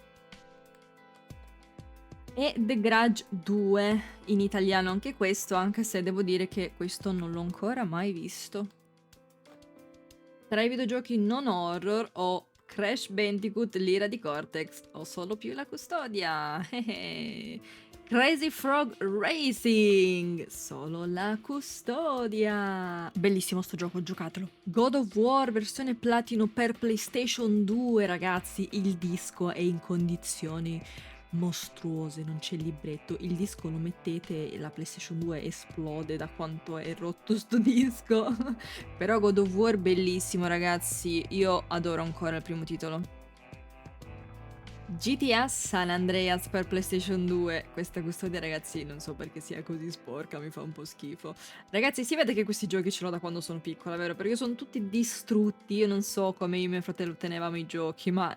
S1: e The Grudge 2 in italiano anche questo, anche se devo dire che questo non l'ho ancora mai visto. Tra i videogiochi non horror ho Crash Bandicoot, l'ira di Cortex, ho solo più la custodia. Crazy Frog Racing, solo la custodia. Bellissimo sto gioco, giocatelo. God of War versione platino per PlayStation 2, ragazzi, il disco è in condizioni mostruose, non c'è il libretto, il disco lo mettete e la PlayStation 2 esplode da quanto è rotto sto disco. Però God of War bellissimo ragazzi, io adoro ancora il primo titolo. GTA San Andreas per PlayStation 2, questa custodia ragazzi non so perché sia così sporca, mi fa un po' schifo. Ragazzi si vede che questi giochi ce l'ho da quando sono piccola, vero? Perché sono tutti distrutti, io non so come io e mio fratello tenevamo i giochi, ma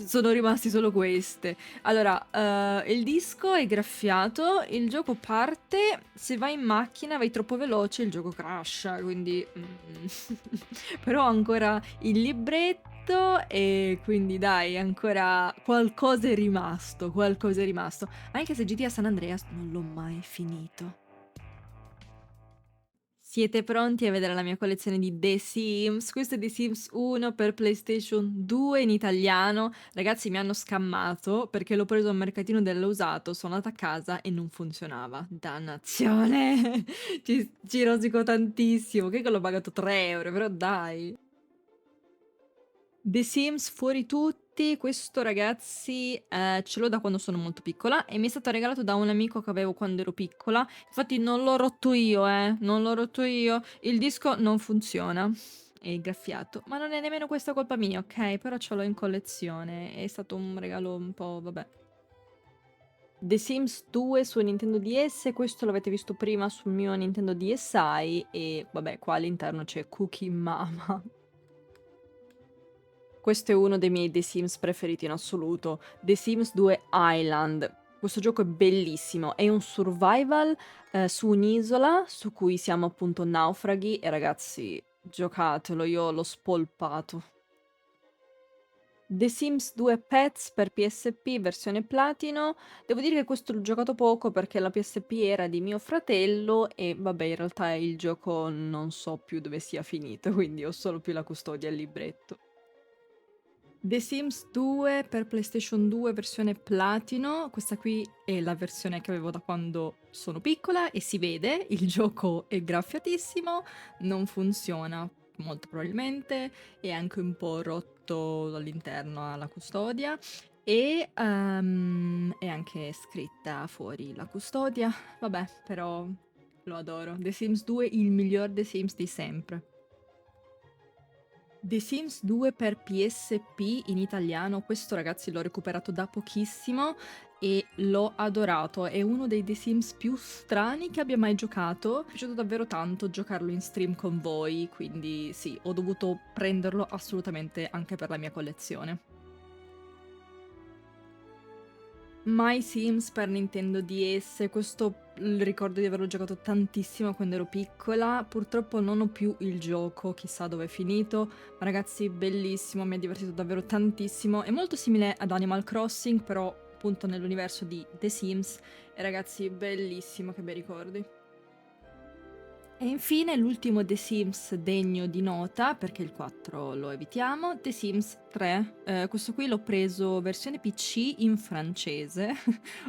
S1: sono rimasti solo queste. Allora, il disco è graffiato, il gioco parte, se vai in macchina vai troppo veloce il gioco crasha, quindi però ho ancora il libretto e quindi dai, ancora qualcosa è rimasto, anche se GTA San Andreas non l'ho mai finito. Siete pronti a vedere la mia collezione di The Sims? Questo è The Sims 1 per PlayStation 2 in italiano. Ragazzi, mi hanno scammato perché l'ho preso al mercatino dell'usato, sono andata a casa e non funzionava. Dannazione! Ci rosico tantissimo, che l'ho pagato 3 euro, però dai. The Sims fuori tutti, questo ragazzi ce l'ho da quando sono molto piccola e mi è stato regalato da un amico che avevo quando ero piccola. Infatti non l'ho rotto io, non l'ho rotto io. Il disco non funziona. È graffiato. Ma non è nemmeno questa colpa mia, ok? Però ce l'ho in collezione. È stato un regalo un po', vabbè. The Sims 2 su Nintendo DS, questo l'avete visto prima sul mio Nintendo DSi e vabbè, qua all'interno c'è Cookie Mama. Questo è uno dei miei The Sims preferiti in assoluto, The Sims 2 Island. Questo gioco è bellissimo, è un survival su un'isola su cui siamo appunto naufraghi e ragazzi, giocatelo, io l'ho spolpato. The Sims 2 Pets per PSP versione platino. Devo dire che questo l'ho giocato poco perché la PSP era di mio fratello e vabbè, in realtà il gioco non so più dove sia finito, quindi ho solo più la custodia e il libretto. The Sims 2 per PlayStation 2 versione platino, questa qui è la versione che avevo da quando sono piccola e si vede, il gioco è graffiatissimo, non funziona molto probabilmente, è anche un po' rotto dall'interno alla custodia e è anche scritta fuori la custodia, vabbè però lo adoro. The Sims 2 il miglior The Sims di sempre. The Sims 2 per PSP in italiano, questo ragazzi l'ho recuperato da pochissimo e l'ho adorato, è uno dei The Sims più strani che abbia mai giocato, mi è piaciuto davvero tanto giocarlo in stream con voi, quindi sì, ho dovuto prenderlo assolutamente anche per la mia collezione. My Sims per Nintendo DS, questo ricordo di averlo giocato tantissimo quando ero piccola, purtroppo non ho più il gioco, chissà dove è finito, ma ragazzi bellissimo, mi ha divertito davvero tantissimo, è molto simile ad Animal Crossing, però appunto nell'universo di The Sims, e ragazzi bellissimo, che bei ricordi. E infine l'ultimo The Sims degno di nota, perché il 4 lo evitiamo, The Sims 3. Questo qui l'ho preso versione PC in francese.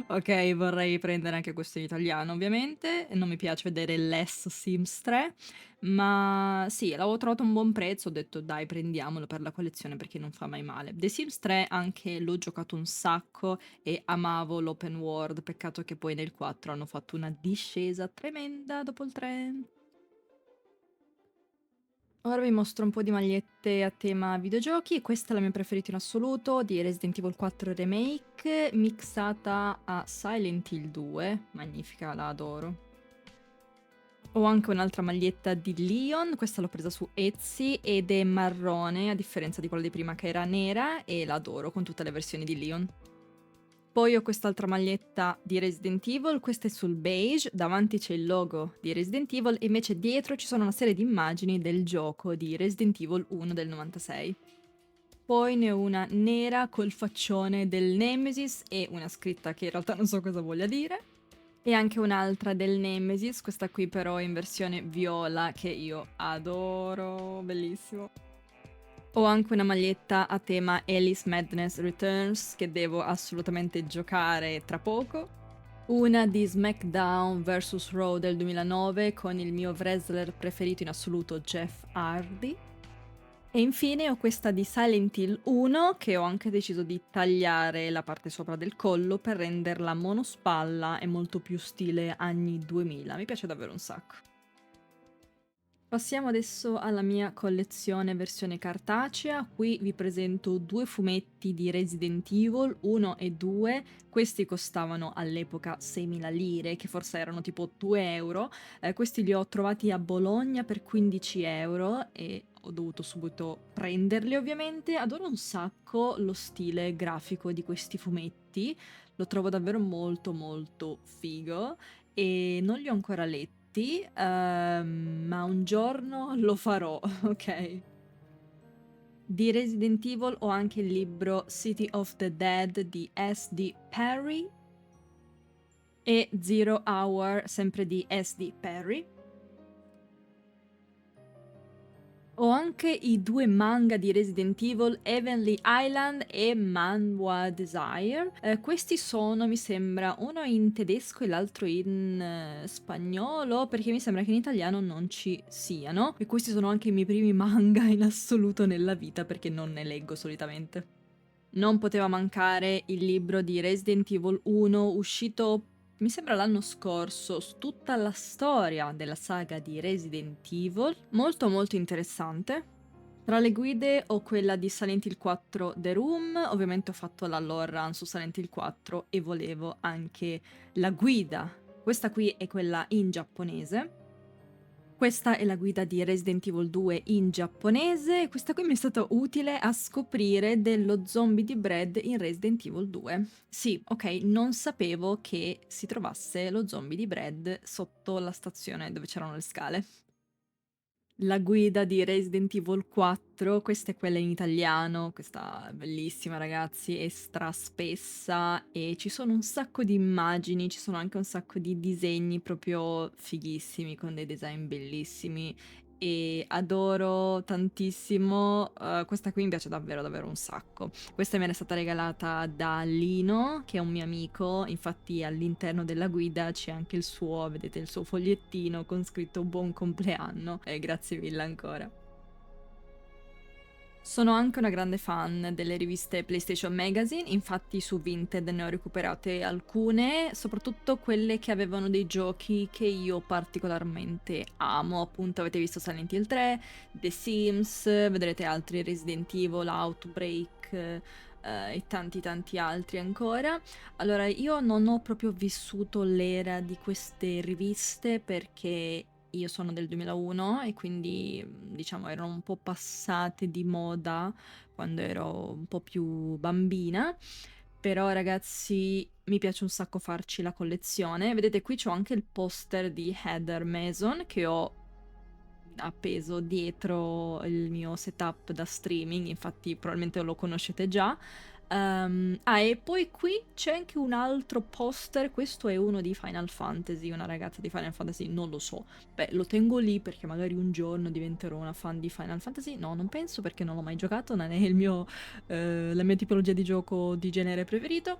S1: Ok, vorrei prendere anche questo in italiano ovviamente. Non mi piace vedere Less Sims 3, ma sì, l'avevo trovato a un buon prezzo, ho detto dai prendiamolo per la collezione perché non fa mai male. The Sims 3 anche l'ho giocato un sacco e amavo l'open world, peccato che poi nel 4 hanno fatto una discesa tremenda dopo il 3. Ora vi mostro un po' di magliette a tema videogiochi. Questa è la mia preferita in assoluto, di Resident Evil 4 Remake, mixata a Silent Hill 2. Magnifica, la adoro. Ho anche un'altra maglietta di Leon, questa l'ho presa su Etsy ed è marrone, a differenza di quella di prima che era nera, e la adoro con tutte le versioni di Leon. Poi ho quest'altra maglietta di Resident Evil, questa è sul beige, davanti c'è il logo di Resident Evil e invece dietro ci sono una serie di immagini del gioco di Resident Evil 1 del 96. Poi ne ho una nera col faccione del Nemesis e una scritta che in realtà non so cosa voglia dire. E anche un'altra del Nemesis, questa qui però in versione viola che io adoro, bellissimo. Ho anche una maglietta a tema Alice Madness Returns che devo assolutamente giocare tra poco. Una di SmackDown vs Raw del 2009 con il mio wrestler preferito in assoluto Jeff Hardy. E infine ho questa di Silent Hill 1 che ho anche deciso di tagliare la parte sopra del collo per renderla monospalla e molto più stile anni 2000. Mi piace davvero un sacco. Passiamo adesso alla mia collezione versione cartacea. Qui vi presento due fumetti di Resident Evil 1 e 2. Questi costavano all'epoca 6.000 lire, che forse erano tipo 2 euro. Questi li ho trovati a Bologna per 15 euro e ho dovuto subito prenderli ovviamente. Adoro un sacco lo stile grafico di questi fumetti. Lo trovo davvero molto molto figo e non li ho ancora letti, ma un giorno lo farò, ok? Di Resident Evil ho anche il libro City of the Dead di S.D. Perry e Zero Hour, sempre di S.D. Perry. Ho anche i 2 manga di Resident Evil, Heavenly Island e Manhwa Desire. Questi sono, mi sembra, uno in tedesco e l'altro in spagnolo, perché mi sembra che in italiano non ci siano. E questi sono anche i miei primi manga in assoluto nella vita, perché non ne leggo solitamente. Non poteva mancare il libro di Resident Evil 1, uscito mi sembra l'anno scorso, su tutta la storia della saga di Resident Evil, molto molto interessante. Tra le guide ho quella di Silent Hill 4 The Room, ovviamente ho fatto la lore run su Silent Hill 4 e volevo anche la guida. Questa qui è quella in giapponese. Questa è la guida di Resident Evil 2 in giapponese, questa qui mi è stata utile a scoprire dello zombie di Brad in Resident Evil 2. Sì, ok, non sapevo che si trovasse lo zombie di Brad sotto la stazione dove c'erano le scale. La guida di Resident Evil 4, questa è quella in italiano, questa è bellissima ragazzi, è straspessa e ci sono un sacco di immagini, ci sono anche un sacco di disegni proprio fighissimi, con dei design bellissimi e adoro tantissimo, questa qui mi piace davvero davvero un sacco. Questa mi era stata regalata da Lino, che è un mio amico, infatti all'interno della guida c'è anche il suo, vedete il suo fogliettino con scritto buon compleanno e grazie mille ancora. Sono anche una grande fan delle riviste PlayStation Magazine, infatti su Vinted ne ho recuperate alcune, soprattutto quelle che avevano dei giochi che io particolarmente amo, appunto avete visto Silent Hill 3, The Sims, vedrete altri Resident Evil, Outbreak e tanti tanti altri ancora. Allora io non ho proprio vissuto l'era di queste riviste perché io sono del 2001 e quindi diciamo erano un po' passate di moda quando ero un po' più bambina, però ragazzi mi piace un sacco farci la collezione. Vedete qui c'ho anche il poster di Heather Mason che ho appeso dietro il mio setup da streaming, infatti probabilmente lo conoscete già. E poi qui c'è anche un altro poster, questo è uno di Final Fantasy, una ragazza di Final Fantasy, non lo so. Beh, lo tengo lì perché magari un giorno diventerò una fan di Final Fantasy. No, non penso perché non l'ho mai giocato, non è la mia tipologia di gioco di genere preferito.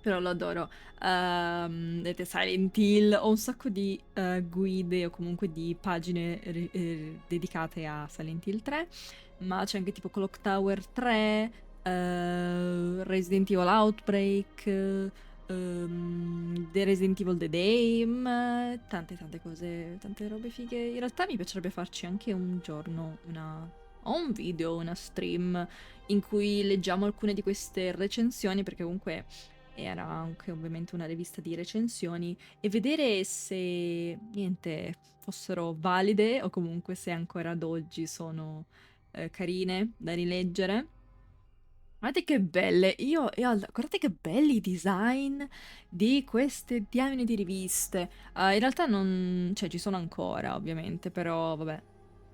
S1: Però lo adoro. Vedete Silent Hill, ho un sacco di guide o comunque di pagine dedicate a Silent Hill 3, ma c'è anche tipo Clock Tower 3, Resident Evil Outbreak, The Resident Evil The Dame, tante tante cose, tante robe fighe. In realtà mi piacerebbe farci anche un giorno o un video, una stream in cui leggiamo alcune di queste recensioni, perché comunque era anche ovviamente una rivista di recensioni, e vedere se, niente, fossero valide o comunque se ancora ad oggi sono carine da rileggere. Guardate che belle, guardate che belli i design di queste diamine di riviste. In realtà non, cioè ci sono ancora ovviamente, però vabbè,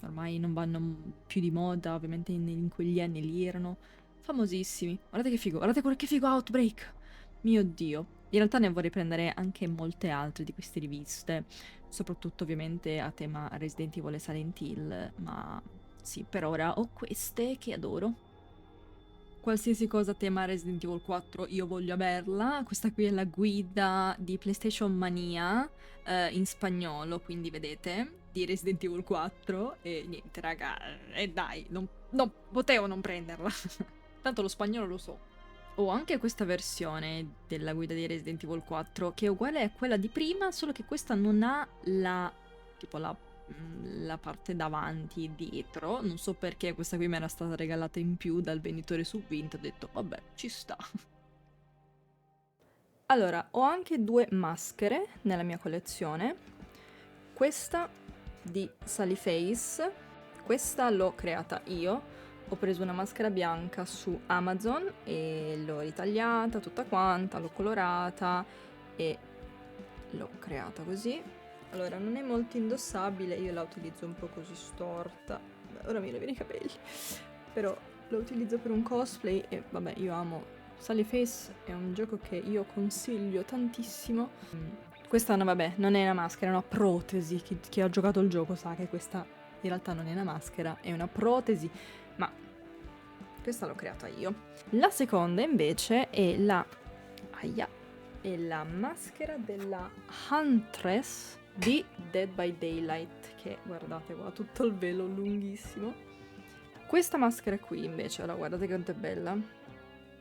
S1: ormai non vanno più di moda, ovviamente in quegli anni lì erano famosissimi. Guardate che figo, guardate che figo Outbreak. Mio Dio. In realtà ne vorrei prendere anche molte altre di queste riviste, soprattutto ovviamente a tema Resident Evil e Silent Hill, ma sì, per ora ho queste che adoro. Qualsiasi cosa a tema Resident Evil 4 io voglio averla. Questa qui è la guida di PlayStation Mania in spagnolo, quindi vedete, di Resident Evil 4 e niente raga, e dai, non potevo non prenderla. Tanto lo spagnolo lo so. Ho anche questa versione della guida di Resident Evil 4 che è uguale a quella di prima, solo che questa non ha la parte davanti e dietro. Non so perché questa qui mi era stata regalata in più dal venditore su Vinted, ho detto vabbè, ci sta. Allora, ho anche 2 maschere nella mia collezione. Questa di Sally Face, questa l'ho creata io. Ho preso una maschera bianca su Amazon e l'ho ritagliata tutta quanta, l'ho colorata e l'ho creata così. Allora, non è molto indossabile, io la utilizzo un po' così storta. Beh, ora mi levino i capelli. Però lo utilizzo per un cosplay e vabbè, io amo Sally Face, è un gioco che io consiglio tantissimo. Questa no, vabbè, non è una maschera, è una protesi. Chi ha giocato il gioco sa che questa In realtà non è una maschera, è una protesi, ma questa l'ho creata io. La seconda invece è la maschera della Huntress di Dead by Daylight, che guardate qua, tutto il velo lunghissimo. Questa maschera qui invece, allora guardate quanto è bella.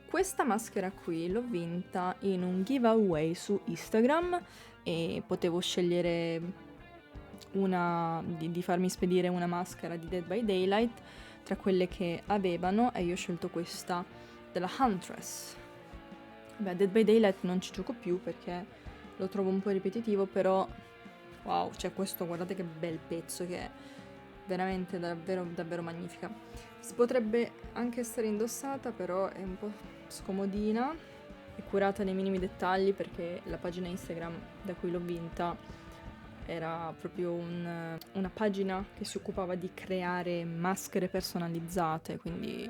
S1: Questa maschera qui l'ho vinta in un giveaway su Instagram e potevo scegliere di farmi spedire una maschera di Dead by Daylight tra quelle che avevano, e io ho scelto questa della Huntress. Beh, Dead by Daylight non ci gioco più perché lo trovo un po' ripetitivo, però wow, cioè questo guardate che bel pezzo che è, veramente davvero davvero magnifica. Si potrebbe anche essere indossata, però è un po' scomodina, è curata nei minimi dettagli perché la pagina Instagram da cui l'ho vinta era proprio una pagina che si occupava di creare maschere personalizzate, quindi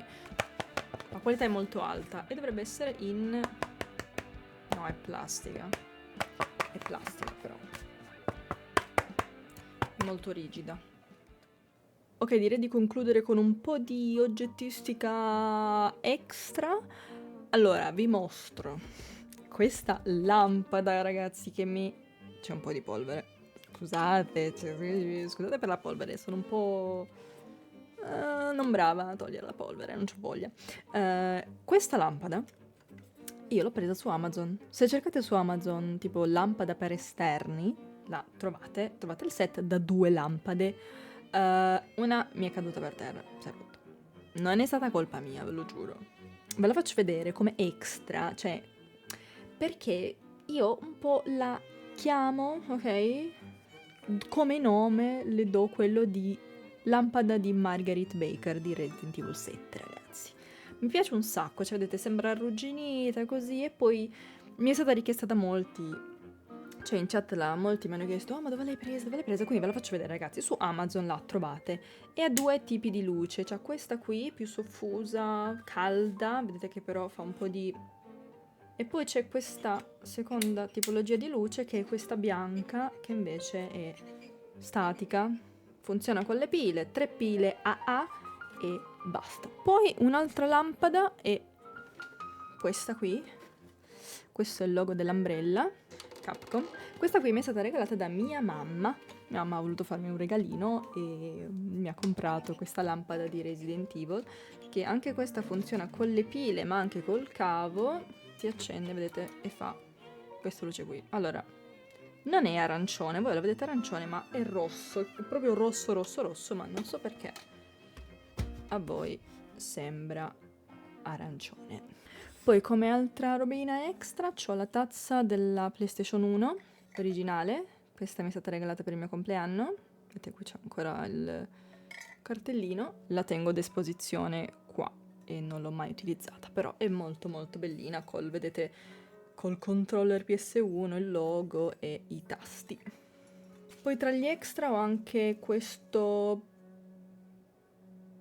S1: la qualità è molto alta e dovrebbe essere in... no, è plastica però è molto rigida. Ok, direi di concludere con un po' di oggettistica extra. Allora, vi mostro questa lampada, ragazzi, che mi... c'è un po' di polvere. Scusate per la polvere, sono un po'... non brava a togliere la polvere, non c'ho voglia. Questa lampada io l'ho presa su Amazon. Se cercate su Amazon tipo lampada per esterni, la trovate il set da 2 lampade. Una mi è caduta per terra, si è rotto. Non è stata colpa mia, ve lo giuro. Ve la faccio vedere come extra, cioè, perché io un po' la chiamo, ok? Come nome le do quello di lampada di Margaret Baker di Resident Evil 7, ragazzi. Mi piace un sacco, cioè vedete, sembra arrugginita così, e poi mi è stata richiesta da molti, cioè in chat molti mi hanno chiesto oh ma dove l'hai presa, quindi ve la faccio vedere, ragazzi. Su Amazon la trovate e ha 2 tipi di luce, c'è questa qui più soffusa, calda, vedete che però fa un po' di... e poi c'è questa seconda tipologia di luce che è questa bianca, che invece è statica, funziona con le pile, 3 pile AA e basta. Poi un'altra lampada è questa qui, questo è il logo dell'Umbrella Capcom. Questa qui mi è stata regalata da mia mamma. Mia mamma ha voluto farmi un regalino e mi ha comprato questa lampada di Resident Evil, che anche questa funziona con le pile ma anche col cavo, si accende, vedete, e fa questa luce qui. Allora, non è arancione, voi lo vedete arancione, ma è rosso, è proprio rosso rosso rosso, ma non so perché a voi sembra arancione. Poi come altra robina extra c'ho la tazza della PlayStation 1 originale, questa mi è stata regalata per il mio compleanno, vedete qui c'è ancora il cartellino, la tengo ad esposizione qua e non l'ho mai utilizzata, però è molto molto bellina, vedete, col controller PS1, il logo e i tasti. Poi tra gli extra ho anche questo,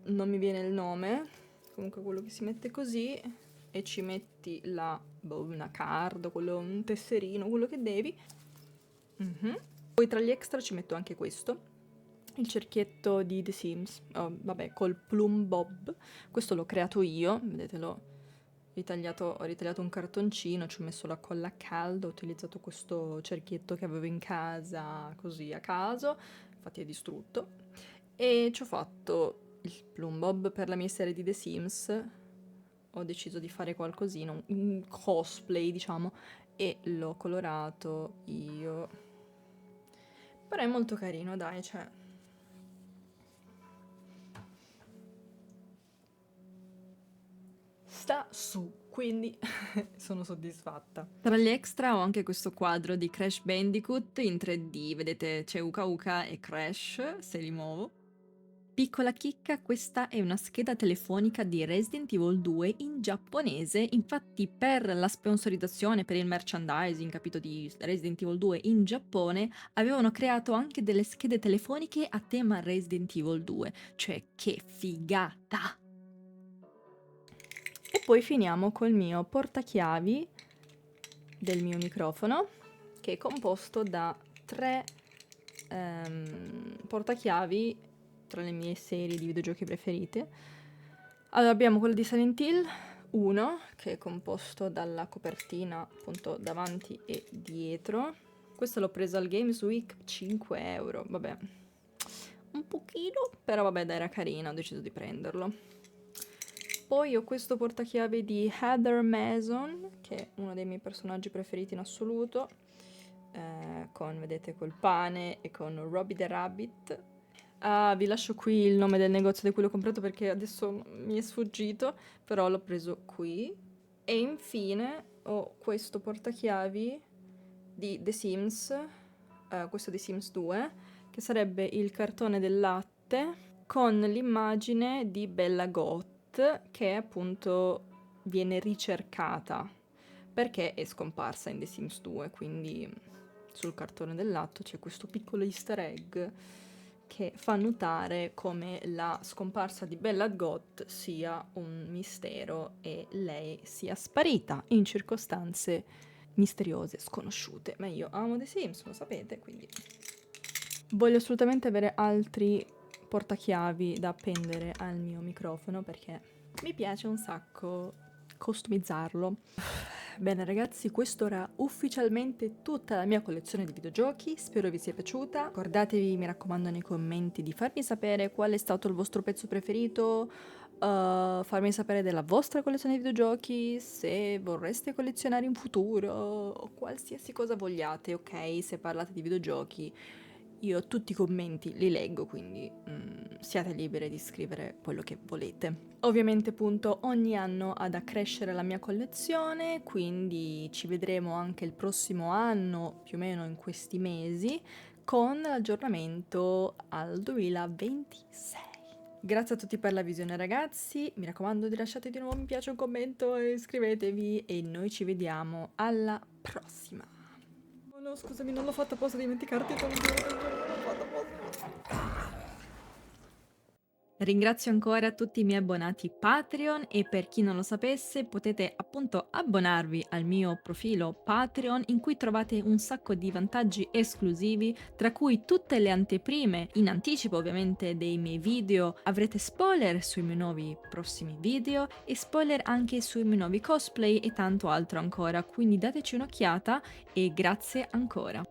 S1: non mi viene il nome, comunque quello che si mette così e ci metti una card, un tesserino, quello che devi. Poi tra gli extra ci metto anche questo, il cerchietto di The Sims, vabbè, col Plum Bob. Questo l'ho creato io, vedete, ho ritagliato un cartoncino, ci ho messo la colla a caldo, ho utilizzato questo cerchietto che avevo in casa, così a caso, infatti è distrutto, e ci ho fatto il Plum Bob per la mia serie di The Sims. Ho deciso di fare qualcosina, un cosplay, diciamo, e l'ho colorato io. Però è molto carino, dai, cioè... sta su, quindi sono soddisfatta. Tra gli extra ho anche questo quadro di Crash Bandicoot in 3D, vedete c'è Uka Uka e Crash, se li muovo. Piccola chicca, questa è una scheda telefonica di Resident Evil 2 in giapponese, infatti per la sponsorizzazione, per il merchandising, capito, di Resident Evil 2 in Giappone, avevano creato anche delle schede telefoniche a tema Resident Evil 2, cioè che figata! E poi finiamo col mio portachiavi del mio microfono, che è composto da 3 portachiavi tra le mie serie di videogiochi preferite. Allora abbiamo quello di Silent Hill 1, che è composto dalla copertina appunto davanti e dietro. Questo l'ho preso al Games Week, 5 euro, vabbè, un pochino, però vabbè dai, era carino, ho deciso di prenderlo. Poi ho questo portachiavi di Heather Mason, che è uno dei miei personaggi preferiti in assoluto, con, vedete, col pane e con Robbie the Rabbit. Ah, vi lascio qui il nome del negozio da cui l'ho comprato perché adesso mi è sfuggito, però l'ho preso qui. E infine ho questo portachiavi di The Sims, questo di Sims 2, che sarebbe il cartone del latte con l'immagine di Bella Goth che appunto viene ricercata perché è scomparsa in The Sims 2, quindi sul cartone del latte c'è questo piccolo easter egg che fa notare come la scomparsa di Bella Goth sia un mistero e lei sia sparita in circostanze misteriose, sconosciute. Ma io amo The Sims, lo sapete, quindi voglio assolutamente avere altri portachiavi da appendere al mio microfono perché mi piace un sacco customizzarlo. Bene ragazzi, questo era ufficialmente tutta la mia collezione di videogiochi, spero vi sia piaciuta. Ricordatevi, mi raccomando, nei commenti di farmi sapere qual è stato il vostro pezzo preferito, farmi sapere della vostra collezione di videogiochi, se vorreste collezionare in futuro, o qualsiasi cosa vogliate, ok? Se parlate di videogiochi. Io tutti i commenti li leggo, quindi siate liberi di scrivere quello che volete. Ovviamente appunto ogni anno ad accrescere la mia collezione, quindi ci vedremo anche il prossimo anno, più o meno in questi mesi, con l'aggiornamento al 2026. Grazie a tutti per la visione ragazzi, mi raccomando di lasciate di nuovo un mi piace, un commento e iscrivetevi e noi ci vediamo alla prossima. Oh no, scusami, non l'ho fatta apposta a dimenticarti, non l'ho fatta apposta. Ringrazio ancora tutti i miei abbonati Patreon e per chi non lo sapesse potete appunto abbonarvi al mio profilo Patreon in cui trovate un sacco di vantaggi esclusivi, tra cui tutte le anteprime in anticipo ovviamente dei miei video, avrete spoiler sui miei nuovi prossimi video e spoiler anche sui miei nuovi cosplay e tanto altro ancora, quindi dateci un'occhiata e grazie ancora.